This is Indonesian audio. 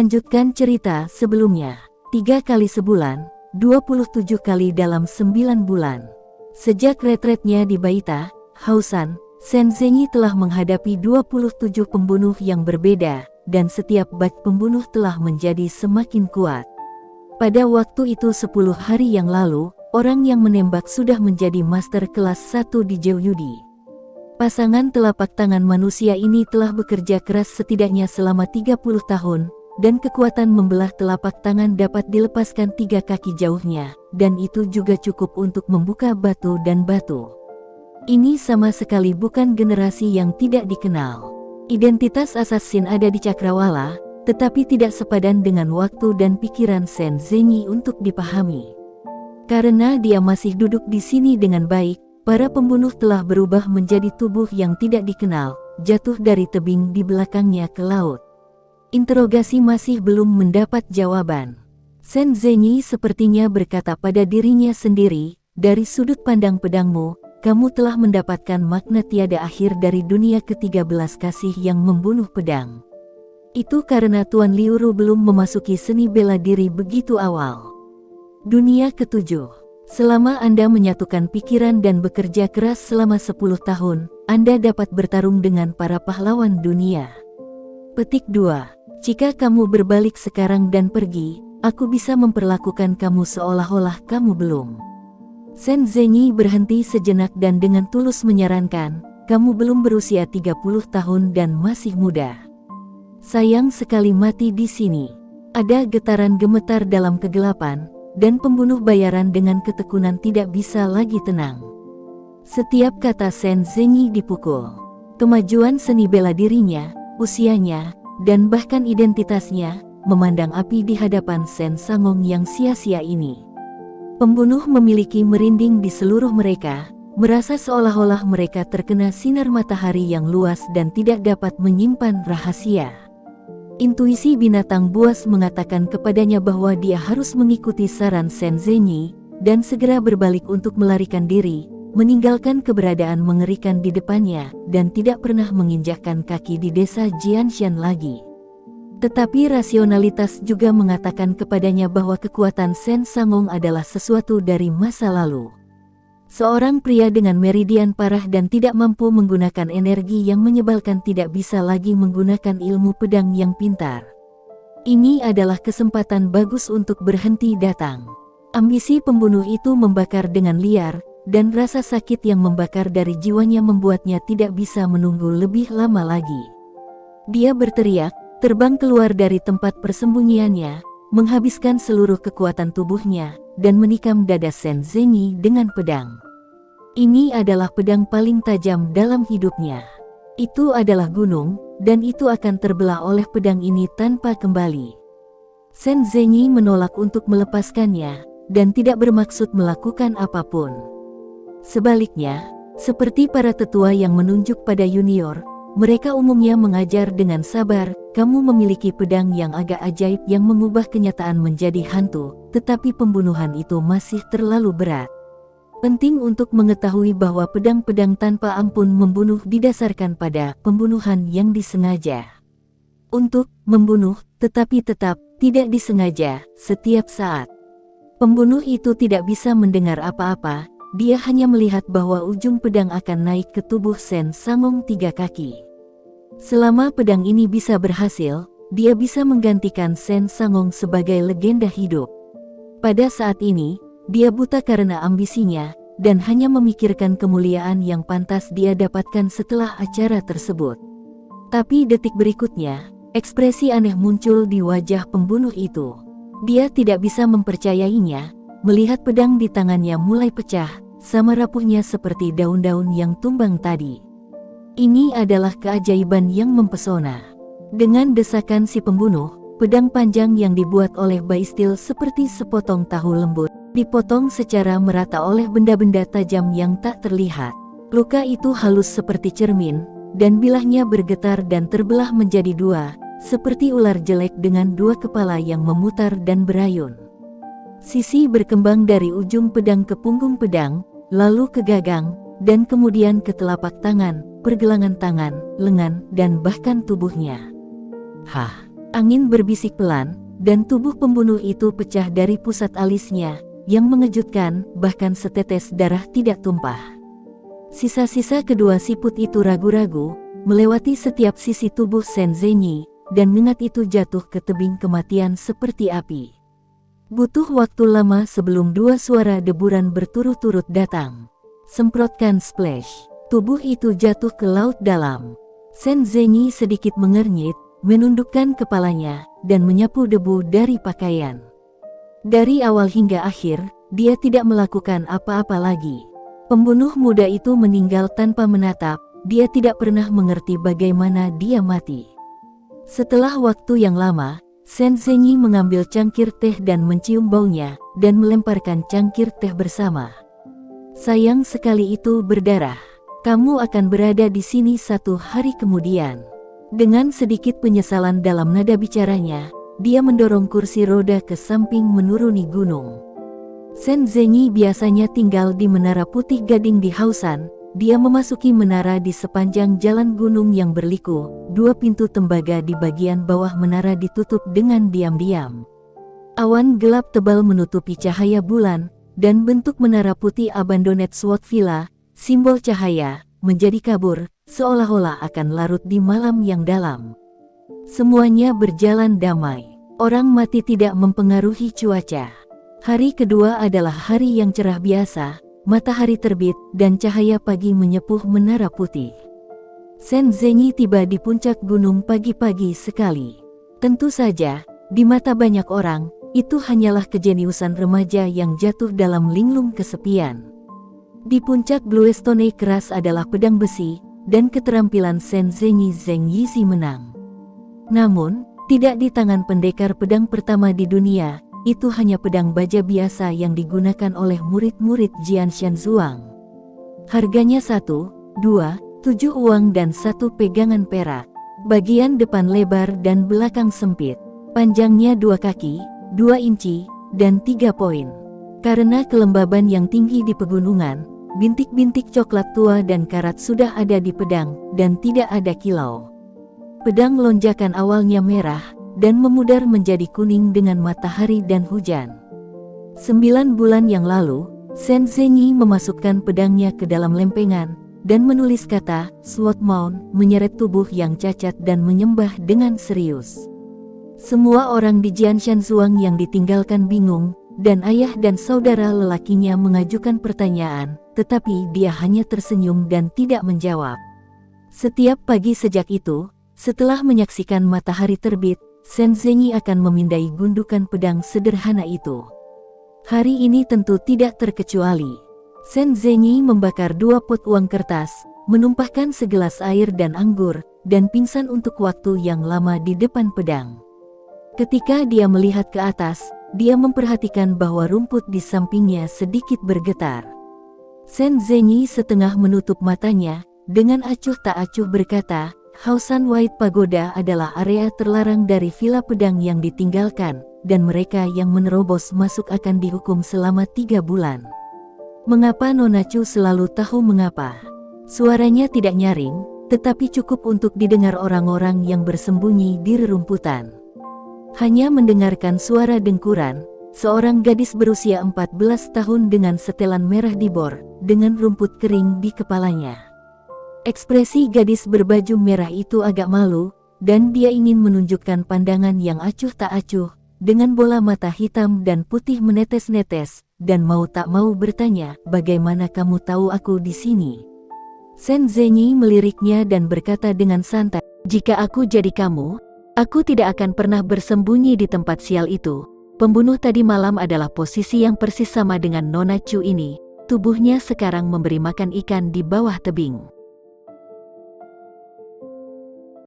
Melanjutkan cerita sebelumnya. 3 kali sebulan, 27 kali dalam 9 bulan. Sejak retretnya di Baita, Hausan, Shen Zhenyi telah menghadapi 27 pembunuh yang berbeda, dan setiap batch pembunuh telah menjadi semakin kuat. Pada waktu itu 10 hari yang lalu, orang yang menembak sudah menjadi master kelas 1 di Zheoyudi. Pasangan telapak tangan manusia ini telah bekerja keras setidaknya selama 30 tahun, dan kekuatan membelah telapak tangan dapat dilepaskan 3 kaki jauhnya, dan itu juga cukup untuk membuka batu dan batu. Ini sama sekali bukan generasi yang tidak dikenal. Identitas assassin ada di Cakrawala, tetapi tidak sepadan dengan waktu dan pikiran Shen Zhenyi untuk dipahami. Karena dia masih duduk di sini dengan baik, para pembunuh telah berubah menjadi tubuh yang tidak dikenal, jatuh dari tebing di belakangnya ke laut. Interogasi masih belum mendapat jawaban. Shen Zhenyi sepertinya berkata pada dirinya sendiri, dari sudut pandang pedangmu, kamu telah mendapatkan makna tiada akhir dari dunia ke-13 kasih yang membunuh pedang. Itu karena Tuan Liuru belum memasuki seni bela diri begitu awal. Dunia ke-7. Selama Anda menyatukan pikiran dan bekerja keras selama 10 tahun, Anda dapat bertarung dengan para pahlawan dunia. Petik 2. Jika kamu berbalik sekarang dan pergi, aku bisa memperlakukan kamu seolah-olah kamu belum. Shen Zhenyi berhenti sejenak dan dengan tulus menyarankan, kamu belum berusia 30 tahun dan masih muda. Sayang sekali mati di sini. Ada getaran gemetar dalam kegelapan, dan pembunuh bayaran dengan ketekunan tidak bisa lagi tenang. Setiap kata Shen Zhenyi dipukul. Kemajuan seni bela dirinya, usianya, dan bahkan identitasnya, memandang api di hadapan Shen Sangong yang sia-sia ini. Pembunuh memiliki merinding di seluruh mereka, merasa seolah-olah mereka terkena sinar matahari yang luas dan tidak dapat menyimpan rahasia. Intuisi binatang buas mengatakan kepadanya bahwa dia harus mengikuti saran Shen Zhenyi, dan segera berbalik untuk melarikan diri, meninggalkan keberadaan mengerikan di depannya, dan tidak pernah menginjakkan kaki di desa Jianshan lagi. Tetapi rasionalitas juga mengatakan kepadanya bahwa kekuatan Shen Sangong adalah sesuatu dari masa lalu. Seorang pria dengan meridian parah dan tidak mampu menggunakan energi yang menyebalkan tidak bisa lagi menggunakan ilmu pedang yang pintar. Ini adalah kesempatan bagus untuk berhenti datang. Ambisi pembunuh itu membakar dengan liar, dan rasa sakit yang membakar dari jiwanya membuatnya tidak bisa menunggu lebih lama lagi. Dia berteriak, terbang keluar dari tempat persembunyiannya, menghabiskan seluruh kekuatan tubuhnya, dan menikam dada Shen Zhenyi dengan pedang. Ini adalah pedang paling tajam dalam hidupnya. Itu adalah gunung, dan itu akan terbelah oleh pedang ini tanpa kembali. Shen Zhenyi menolak untuk melepaskannya, dan tidak bermaksud melakukan apapun. Sebaliknya, seperti para tetua yang menunjuk pada junior, mereka umumnya mengajar dengan sabar, kamu memiliki pedang yang agak ajaib yang mengubah kenyataan menjadi hantu, tetapi pembunuhan itu masih terlalu berat. Penting untuk mengetahui bahwa pedang-pedang tanpa ampun membunuh didasarkan pada pembunuhan yang disengaja. Untuk membunuh, tetapi tetap tidak disengaja, setiap saat. Pembunuh itu tidak bisa mendengar apa-apa. Dia hanya melihat bahwa ujung pedang akan naik ke tubuh Shen Sangong 3 kaki. Selama pedang ini bisa berhasil, dia bisa menggantikan Shen Sangong sebagai legenda hidup. Pada saat ini, dia buta karena ambisinya, dan hanya memikirkan kemuliaan yang pantas dia dapatkan setelah acara tersebut. Tapi detik berikutnya, ekspresi aneh muncul di wajah pembunuh itu. Dia tidak bisa mempercayainya, melihat pedang di tangannya mulai pecah, sama rapuhnya seperti daun-daun yang tumbang tadi. Ini adalah keajaiban yang mempesona. Dengan desakan si pembunuh, pedang panjang yang dibuat oleh Baistil seperti sepotong tahu lembut, dipotong secara merata oleh benda-benda tajam yang tak terlihat. Luka itu halus seperti cermin, dan bilahnya bergetar dan terbelah menjadi 2, seperti ular jelek dengan 2 kepala yang memutar dan berayun. Sisi berkembang dari ujung pedang ke punggung pedang, lalu ke gagang, dan kemudian ke telapak tangan, pergelangan tangan, lengan, dan bahkan tubuhnya. Hah! Angin berbisik pelan, dan tubuh pembunuh itu pecah dari pusat alisnya, yang mengejutkan, bahkan setetes darah tidak tumpah. Sisa-sisa kedua siput itu ragu-ragu, melewati setiap sisi tubuh Shen Zhenyi, dan mengat itu jatuh ke tebing kematian seperti api. Butuh waktu lama sebelum dua suara deburan berturut-turut datang. Semprotkan splash. Tubuh itu jatuh ke laut dalam. Shen Zhenyi sedikit mengernyit, menundukkan kepalanya, dan menyapu debu dari pakaian. Dari awal hingga akhir, dia tidak melakukan apa-apa lagi. Pembunuh muda itu meninggal tanpa menatap, dia tidak pernah mengerti bagaimana dia mati. Setelah waktu yang lama, Shen Zhenyi mengambil cangkir teh dan mencium baunya, dan melemparkan cangkir teh bersama. Sayang sekali itu berdarah. Kamu akan berada di sini 1 hari kemudian. Dengan sedikit penyesalan dalam nada bicaranya, dia mendorong kursi roda ke samping menuruni gunung. Shen Zhenyi biasanya tinggal di Menara Putih Gading di Haosan. Dia memasuki menara di sepanjang jalan gunung yang berliku. 2 pintu tembaga di bagian bawah menara ditutup dengan diam-diam. Awan gelap tebal menutupi cahaya bulan, dan bentuk Menara Putih Abandoned Sword Villa, simbol cahaya, menjadi kabur, seolah-olah akan larut di malam yang dalam. Semuanya berjalan damai. Orang mati tidak mempengaruhi cuaca. Hari kedua adalah hari yang cerah biasa, matahari terbit, dan cahaya pagi menyepuh Menara Putih. Shen Zhenyi tiba di puncak gunung pagi-pagi sekali. Tentu saja, di mata banyak orang, itu hanyalah kejeniusan remaja yang jatuh dalam linglung kesepian. Di puncak Bluestone keras adalah pedang besi, dan keterampilan Shen Zhenyi Zheng Yizi menang. Namun, tidak di tangan pendekar pedang pertama di dunia, itu hanya pedang baja biasa yang digunakan oleh murid-murid Jian Shanzhuang. Harganya 1, 2, 7 uang dan 1 pegangan perak. Bagian depan lebar dan belakang sempit. Panjangnya 2 kaki, 2 inci, dan 3 poin. Karena kelembaban yang tinggi di pegunungan, bintik-bintik coklat tua dan karat sudah ada di pedang, dan tidak ada kilau. Pedang lonjakan awalnya merah, dan memudar menjadi kuning dengan matahari dan hujan. 9 bulan yang lalu, Shen Zhenyi memasukkan pedangnya ke dalam lempengan, dan menulis kata, Sword Mount, menyeret tubuh yang cacat dan menyembah dengan serius. Semua orang di Jian Shanzhuang yang ditinggalkan bingung, dan ayah dan saudara lelakinya mengajukan pertanyaan, tetapi dia hanya tersenyum dan tidak menjawab. Setiap pagi sejak itu, setelah menyaksikan matahari terbit, Shen Zhenyi akan memindai gundukan pedang sederhana itu. Hari ini tentu tidak terkecuali. Shen Zhenyi membakar 2 pot uang kertas, menumpahkan segelas air dan anggur, dan pingsan untuk waktu yang lama di depan pedang. Ketika dia melihat ke atas, dia memperhatikan bahwa rumput di sampingnya sedikit bergetar. Shen Zhenyi setengah menutup matanya, dengan acuh tak acuh berkata, Haosan White Pagoda adalah area terlarang dari villa pedang yang ditinggalkan, dan mereka yang menerobos masuk akan dihukum selama 3 bulan. Mengapa Nona Chu selalu tahu mengapa? Suaranya tidak nyaring, tetapi cukup untuk didengar orang-orang yang bersembunyi di rerumputan. Hanya mendengarkan suara dengkuran, seorang gadis berusia 14 tahun dengan setelan merah di bor, dengan rumput kering di kepalanya. Ekspresi gadis berbaju merah itu agak malu, dan dia ingin menunjukkan pandangan yang acuh tak acuh, dengan bola mata hitam dan putih menetes-netes, dan mau tak mau bertanya, bagaimana kamu tahu aku di sini? Shen Zhenyi meliriknya dan berkata dengan santai, jika aku jadi kamu, aku tidak akan pernah bersembunyi di tempat sial itu. Pembunuh tadi malam adalah posisi yang persis sama dengan Nona Chu ini. Tubuhnya sekarang memberi makan ikan di bawah tebing.